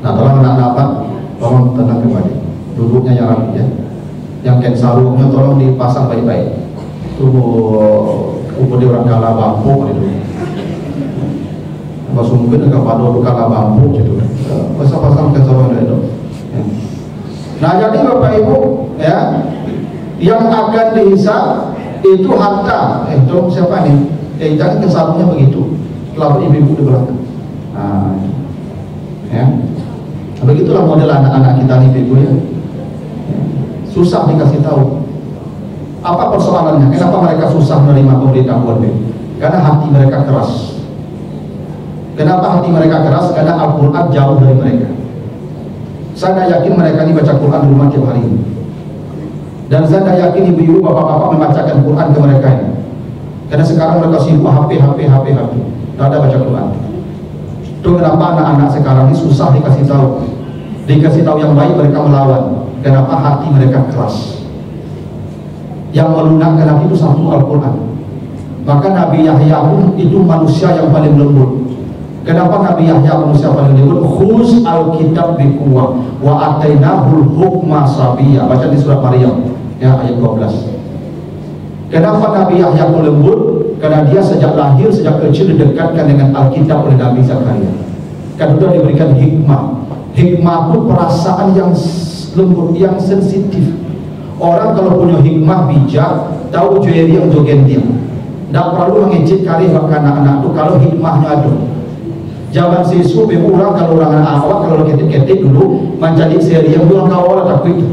Nah, tolong anak-anak apa? Tolong tenang kembali. Duduknya yang rapi ya. Yang kain sarungnya tolong dipasang baik-baik. Tuh dia orang kalah bambu gitu. Pas mungkin agak pada kalah bambu gitu. Pasang kain sarung itu. Nah, jadi Bapak Ibu ya, yang akan dihisab itu harta. Itu siapa nih? Jangan kesarungnya begitu. Lalu ibu-ibu di belakang. Nah, ya. Begitulah model anak-anak kita nih ibu ya. Susah dikasih tahu. Apa persoalannya? Kenapa mereka susah menerima pemberitahuan ini? Karena hati mereka keras. Kenapa hati mereka keras? Karena Al-Quran jauh dari mereka. Saya yakin mereka ini baca Quran di rumah tiap hari ini. Dan saya yakin ibu-ibu, bapak-bapak membacakan Quran ke mereka ini. Karena sekarang mereka sibuk HP. Tidak ada baca Quran. Itu kenapa anak-anak sekarang ini susah dikasih tahu. Dikasih tahu yang baik mereka melawan. Kenapa? Hati mereka keras. Yang melunakkan hati itu satu Al-Quran. Maka Nabi Yahya pun itu manusia yang paling lembut. Kenapa Nabi Yahya manusia paling lembut? Khuz al-kitab biquwwah wa atainahul hukma sabiyya. Baca di surat Maryam ya, ayat 12. Kenapa Nabi Yahya pun lembut? Karena dia sejak lahir, sejak kecil didekatkan dengan Alkitab oleh Nabi Zakaria. Karena dia diberikan hikmah. Hikmah itu perasaan yang lembut, yang sensitif. Orang kalau punya hikmah bijak, tahu jari yang jogen dia. Tidak perlu mengecek kali anak-anak itu kalau hikmahnya ada. Zaman siswa, orang kalau orang awak kalau ketik-ketik dulu menjadi seri yang orang kawal takut itu.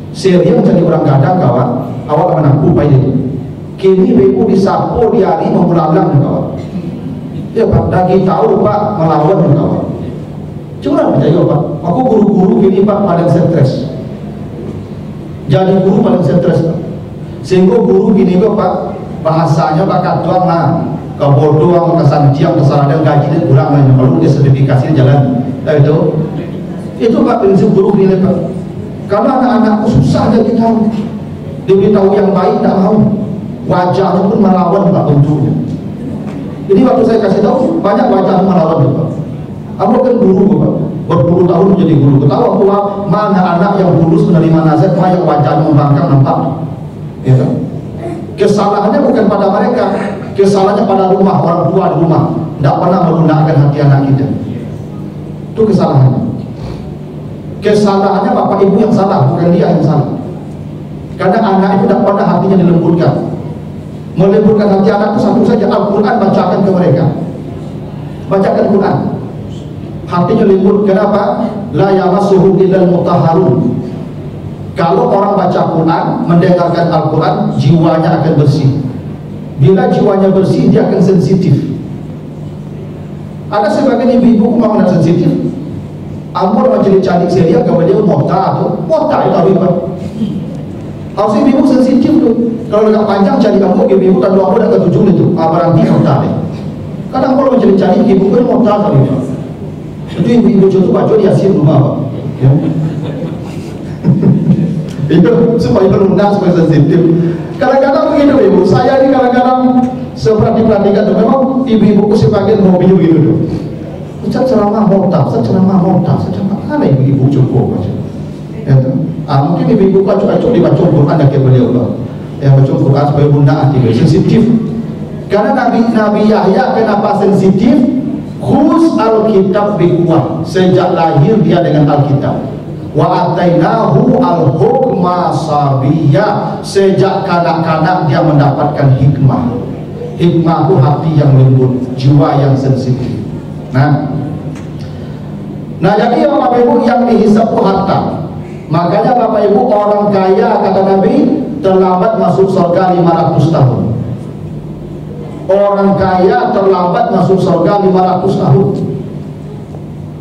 Seri yang jadi orang gadang kawan, awak mana kupai itu. Kini ibu disapu di hari mengulang-ulang kawan. Ya Pak, lagi tahu Pak melawan kawan. Cuma percaya Pak, aku guru-guru ini Pak paling stres. Jadi guru paling stres Pak. Sehingga guru gini kok Pak, bahasanya Pak tuang lah, kebodohan, kesanjian, kesalahan gaji dia kurang lah. Kalau dia sertifikasi jalan, itu Pak prinsip guru gini Pak. Kalau anak-anakku susah jadi tahu, diberitahu yang baik tak mau. Wajahnya pun melawan Pak bentuknya. Jadi waktu saya kasih tahu banyak wajah melawan Pak. Aku kan guru Pak, berpuluh tahun menjadi guru. Tahu aku mana anak yang lulus menerima nasihat, yang wajahnya membangkang nampak. Ya kan? Kesalahannya bukan pada mereka, kesalahannya pada rumah, orang tua di rumah. Tidak pernah menggunakan hati anak kita. Itu kesalahannya. Kesalahannya bapak ibu yang salah, bukan dia yang salah. Karena anak itu tidak pernah hatinya dilembutkan. Melembutkan hati anak itu satu saja, Al-Quran bacakan ke mereka. Bacakan Quran. Hatinya lembut. Kenapa? La yamassuhu illal mutahharun. Kalau orang baca Quran, mendengarkan Al-Quran, jiwanya akan bersih. Bila jiwanya bersih, dia akan sensitif. Ada sebagian ibu-ibu mau sensitif. Ampun macam cantik seria, kemudian mota atau mota itu apa? Harusnya ibu sensitif tuh. Kalau dekat panjang cari kamu, ibu kan dua udah ke tujuh itu. Berarti mota deh. Kadang kalau macam cantik, ibu kan mota tapi. Itu ibu-ibu contoh baju di hasil rumah Pak. Ya. Itu supaya lunak, supaya sensitif. Kadang-kadang begitu ibu. Saya ini kadang-kadang seperti perhatikan tuh. Memang ibu-ibuku sebagian hobi begitu tuh. Ustaz ceramah mota, mana ibu-ibu cukup macam. Ya tuh. Mungkin ibu-ibu cukup dibaca Quran akhir beliau Pak. Yang baca Quran supaya bunda hati sensitif. Karena Nabi Yahya kenapa sensitif? Khuz al-kitab biquwwah. Sejak lahir dia dengan Alkitab. Wa atainahu al-hukma sabiyya. Sejak kanak-kanak dia mendapatkan hikmah. Hikmah itu hati yang lembut, jiwa yang sensitif. Nah jadi Bapak Ibu yang dihisab itu harta. Makanya Bapak Ibu orang kaya kata Nabi terlambat masuk surga 500 tahun. Orang kaya terlambat masuk surga 500 tahun.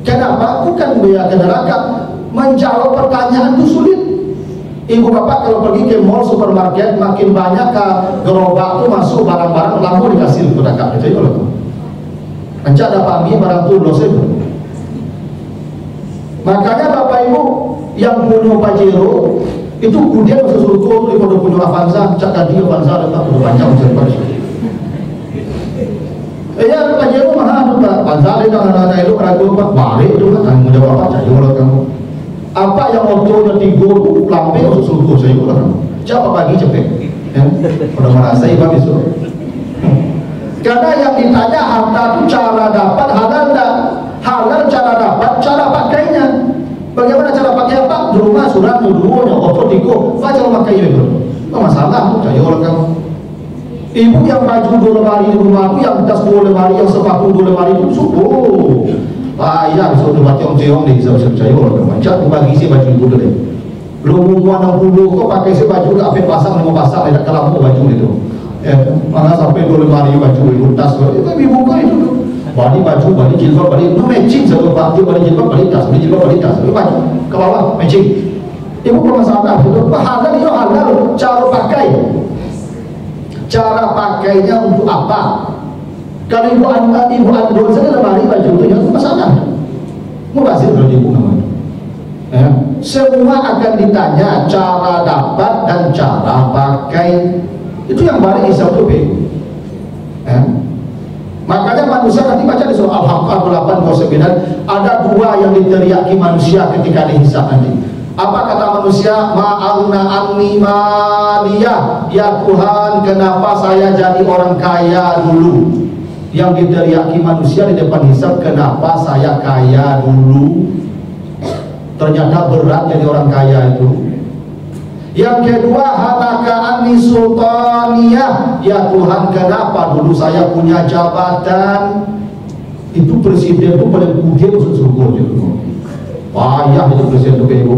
Kenapa? Bukan biar ke neraka. Menjawab pertanyaan itu sulit. Ibu bapak kalau pergi ke mall supermarket, makin banyak ke gerobak itu masuk barang-barang lampu dikasih ke dekat itu ya loh. Mencak ada pagi barang itu dosa. Makanya Bapak Ibu yang punya Pajero itu kemudian masuk surga kalau punya Avanza, cak tadi Avanza letak udah panjang cerita. Ya bagi aku mana tu Pak? Pasal itu anak-anak itu ragu Pak, balik tu kan tanggung jawab apa saya kalau kamu. Apa yang waktu tiga tu lambe masuk surga saya kalau kamu. Siapa bagi cepet? Ya, pada merasa ibu besok. Karena yang ditanya harta tu cara dapat halal tak? Halal cara dapat, cara pakainya. Bagaimana cara pakai apa? Di rumah surat dua, waktu tiga, baca pakai itu. Tak masalah, saya kalau kamu. Ibu yang baju 2 lemari di rumah itu, yang tas 2 lemari, yang sepatu 2 lemari itu subuh. Ayah sudah baca ciong ni, saya percaya orang macam bagi si baju itu deh. Belum umur 60 kau pakai si baju tak apa pasang 5 pasang, tidak kelamu baju itu. Mana sampai 2 lemari baju itu tas itu ibu kau itu. Balik baju, balik jilbab, balik itu matching satu baju, balik jilbab, balik tas, balik jilbab, balik tas, balik baju ke bawah matching. Ibu bermasalah itu. Halal itu halal cara pakai. Cara pakainya untuk apa? Kalau ibu andul saja lemari baju itu jangan masalah. Mubazir kalau ibu namanya. Ya. Semua akan ditanya cara dapat dan cara pakai. Itu yang balik Islam itu. Ya. Makanya manusia nanti baca di surah Al-Haqqah 8:9 ada 2 yang diteriaki manusia ketika dihisab nanti. Apa kata manusia? Ma'alna anni maliyah. Ya Tuhan, kenapa saya jadi orang kaya dulu? Yang diteriaki manusia di depan hisab, kenapa saya kaya dulu? Ternyata berat jadi orang kaya itu. Yang kedua, halaka anni sultaniyah. Ya Tuhan, kenapa dulu saya punya jabatan? Itu presiden itu paling kudir masuk surga juga. Payah itu presiden itu ibu.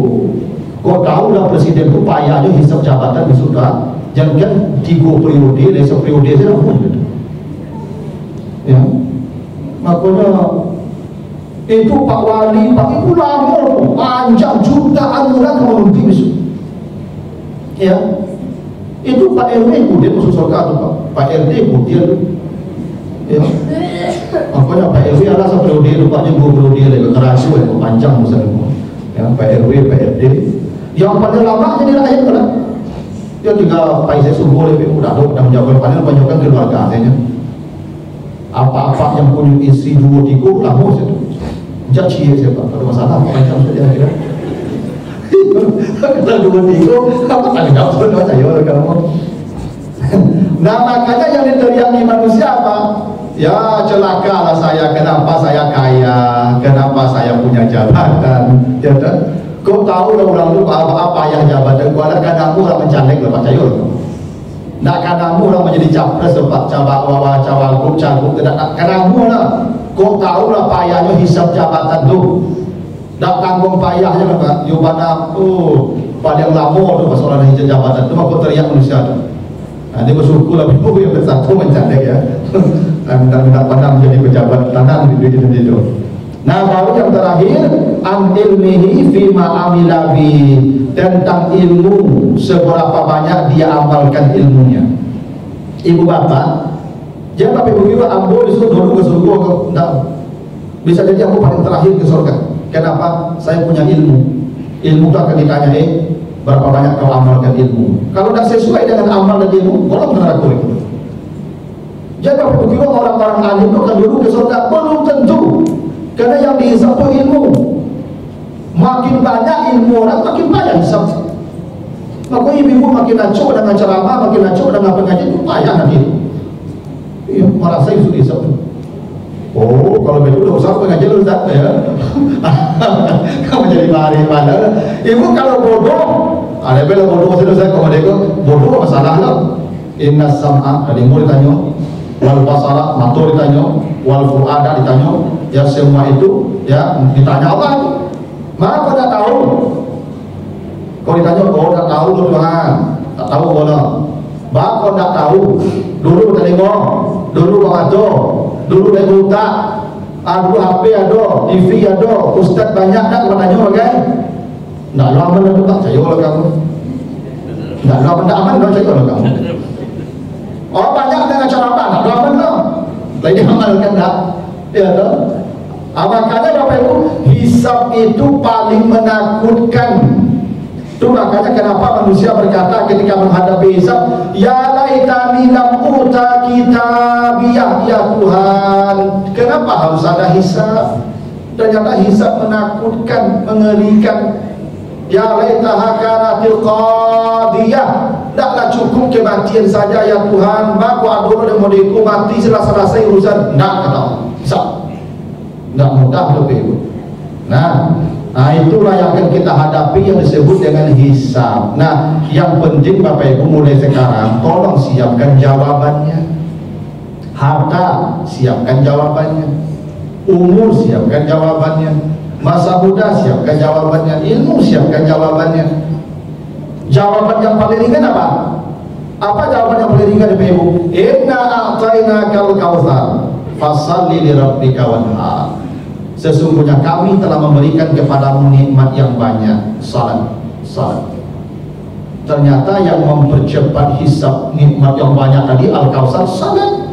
Kau tahu dah presiden itu payahnya hisap jabatan di sudah. Jangan 3 periode, lesok periode saja pun. Ya, makanya itu Pak Wali, Pak Ibu lama panjang jutaan orang kamu nanti besok. Ya, itu Pak RW kemudian masuk surga tu Pak RT kemudian. Ya, makanya Pak RW adalah seperiode itu Pak Ibu periode lagi kerasu ya panjang misalnya. Ya, Pak RW, Pak RT. Yang paling lama jadi rakyat kan? Dia tinggal Pak Isai Subuh lebih mudah dong, dan menjawab paling banyak keluarga akhirnya. Apa-apa yang punya isi 2-3 lama situ. Jadi siapa? Kalau masalah macam saja kira. Kalau 2-3 apa paling dapat doa saya orang kamu. Nah makanya yang diteriaki manusia apa? Ya celakalah saya, kenapa saya kaya, kenapa saya punya jabatan, ya kan? Kau tahu lah orang itu apa yang jabatan kau ada kadamu orang mencalek lah percaya orang. Nak kadamu orang menjadi capres sebab cawagup cagup tidak kadamu lah. Kau tahu lah payahnya hisap jabatan tu. Dak tanggung payahnya kan? Yubana paling lama tu pas orang hisap jabatan tu maka teriak manusia tu. Dia bersyukur lah ibu yang bersatu mencalek ya. Minta pandang menjadi pejabat tanah di itu. Nah baru yang terakhir an ilmihi fima amila bi, tentang ilmu seberapa banyak dia amalkan ilmunya. Ibu bapak jangan tapi begitu ambo disuruh dulu ke surga enggak. Bisa jadi aku paling terakhir ke surga. Kenapa? Saya punya ilmu. Ilmu itu akan ditanya berapa banyak kau amalkan ilmu. Kalau tidak sesuai dengan amal dan ilmu, kalau benar aku itu. Jangan tapi begitu orang-orang alim itu akan dulu ke surga, belum tentu. Karena yang dihisap itu ilmu. Makin banyak ilmu orang, makin banyak hisap. Maka ibu makin acuh dengan ceramah, makin acuh dengan pengajian itu payah nanti. Iya, merasa itu hisap. Oh, kalau begitu udah usah pengajian Ustaz ya. Kamu jadi lari mana? Ibu kalau bodoh, ada bela bodoh saya kalau dia bodoh masalah lah. Inna sam'a tadi mau ditanya, wal basara mata ditanya, wal fuada ditanya, ya semua itu ya ditanya Allah itu. Mana kau tak tahu? Kau ditanya, kau tak tahu Tuhan? Tak tahu mana? Bah kau tak tahu? Dulu tengok, dulu ada, dulu buta, dulu HP ada, TV ada, Ustaz banyak tak kau tanya bagai? Tak lama dah tu tak percaya lah kamu. Tak lama tak aman tak percaya lah kamu. Oh banyak dengan cara apa? Tak lama lah. Lagi amalkan tak? Ya tak? Makanya Bapak Ibu, hisab itu paling menakutkan. Itu makanya kenapa manusia berkata ketika menghadapi hisab, ya laitani lam uta kitabiyah, ya Tuhan, kenapa harus ada hisab? Ternyata hisab menakutkan, mengerikan. Ya laitaha kanatil qadiyah, taklah cukup kematian saja ya Tuhan, baku adono dan modiku mati selesai urusan. Tidak kata Allah, hisab tidak mudah lebih. Nah, itulah yang akan kita hadapi yang disebut dengan hisab. Nah, yang penting Bapak Ibu mulai sekarang tolong siapkan jawabannya. Harta, siapkan jawabannya. Umur, siapkan jawabannya. Masa muda, siapkan jawabannya. Ilmu, siapkan jawabannya. Jawaban yang paling ringan apa? Apa jawaban yang paling ringan Bapak Ibu? Inna a'tainakal kautsar fashalli lirabbika wanhar. Sesungguhnya kami telah memberikan kepadamu nikmat yang banyak. Salat. Ternyata yang mempercepat hisab nikmat yang banyak tadi Al-Kautsar, salat.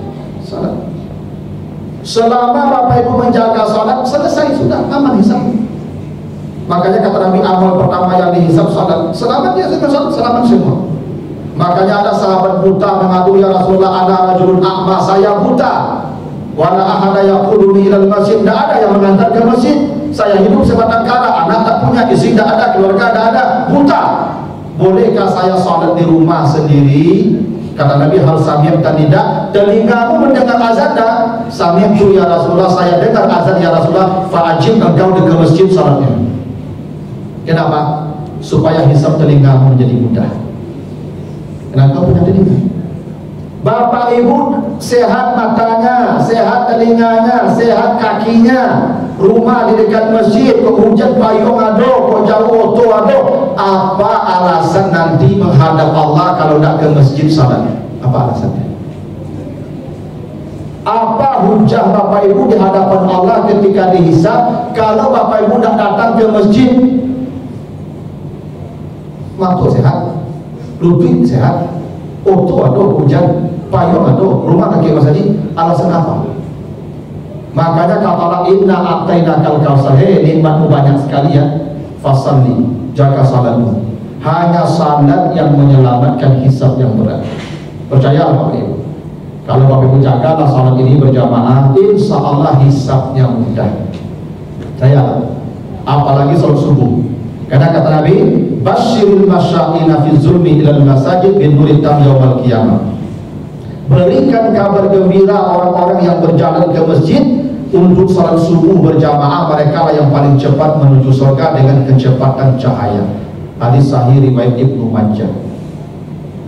Selama Bapak Ibu menjaga salat, selesai sudah, aman hisab. Makanya kata Nabi, amal pertama yang dihisab salat. Selamat dia salat, selamat semua. Makanya ada sahabat buta mengadu, ya Rasulullah, ana rajulun a'ma, saya buta. Wala ahada yaquluni ilal masjid, tidak ada yang mengantar ke masjid. Saya hidup sebatang kara, anak tak punya, istri tidak ada, keluarga tidak ada, buta. Bolehkah saya salat di rumah sendiri? Kata Nabi, hal sami'ta tidak, telingamu mendengar azan dah? Sami'tu ya Rasulullah, saya dengar azan ya Rasulullah. Fa'ajib, engkau ke masjid salatnya. Kenapa? Supaya hisab telingamu menjadi mudah. Kenapa kau punya telinga? Bapak Ibu sehat matanya, sehat telinganya, sehat kakinya, rumah di dekat masjid, kok hujan payung ada, kok jauh oto ada. Apa alasan nanti menghadap Allah kalau tidak ke masjid salat? Apa alasannya? Apa hujah Bapak Ibu di hadapan Allah ketika dihisab kalau Bapak Ibu tidak datang ke masjid? Waktu sehat, lutut sehat, oto ada, hujan payung ada, rumah kaki masjid, alasan apa? Makanya kata Allah, inna a'tainakal kautsar, nikmatmu banyak sekali ya, fasalli, jaga salatmu. Hanya salat yang menyelamatkan hisab yang berat. Percaya Bapak Ibu, kalau Bapak Ibu jagalah salat ini berjamaah, insya Allah hisabnya mudah. Saya, apalagi salat subuh. Karena kata Nabi, basyirul masya'ina fi zulmi ilal masajid bin nuritam yaumal qiyamah. Berikan kabar gembira orang-orang yang berjalan ke masjid untuk salat subuh berjamaah, mereka lah yang paling cepat menuju surga dengan kecepatan cahaya. Hadis sahih riwayat Ibnu Majah.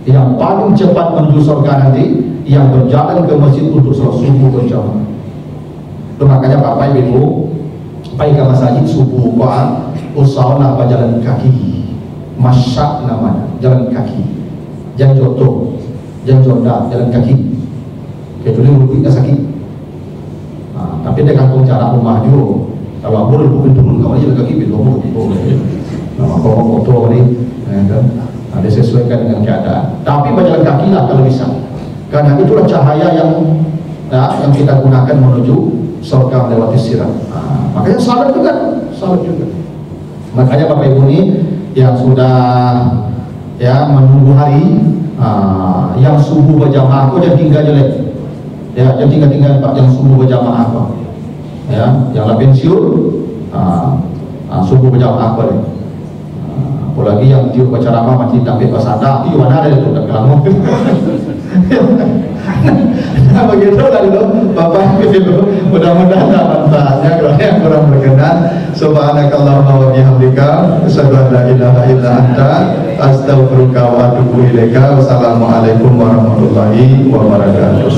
Yang paling cepat menuju surga nanti yang berjalan ke masjid untuk salat subuh berjamaah. Itu makanya Bapak Ibu pergi ke masjid subuh usahalah berjalan kaki, masyak namanya, jalan kaki, jangan jodoh, jangan jodoh, jalan kaki. Kecuali lututnya sakit. Nah, tapi dia kantong jarak rumah juga. Kalau boleh bukan turun kau aja kaki belum boleh. Nama kau motor ni, kan? Ada sesuaikan dengan keadaan. Tapi berjalan kaki lah kalau bisa. Karena itulah cahaya yang kita gunakan menuju surga melewati sirat. Nah, makanya salat juga. Makanya Bapak Ibu ini yang sudah ya menunggu hari yang subuh berjamaah, kok jangan tinggal jelek ya, jangan tinggal Pak yang subuh berjamaah Pak ya, yang lah pensiun subuh berjamaah boleh. Apalagi yang tiup baca ramah masjid sampai pasada, itu mana ada itu tak kamu. Nah begitu lalu Bapak Ibu, mudah-mudahan ada manfaatnya. Kalau yang kurang berkenan, subhanakallahumma wa bihamdika, asyhadu an la ilaha illa anta, astaghfiruka wa atubu ilaika. Wassalamualaikum warahmatullahi wabarakatuh.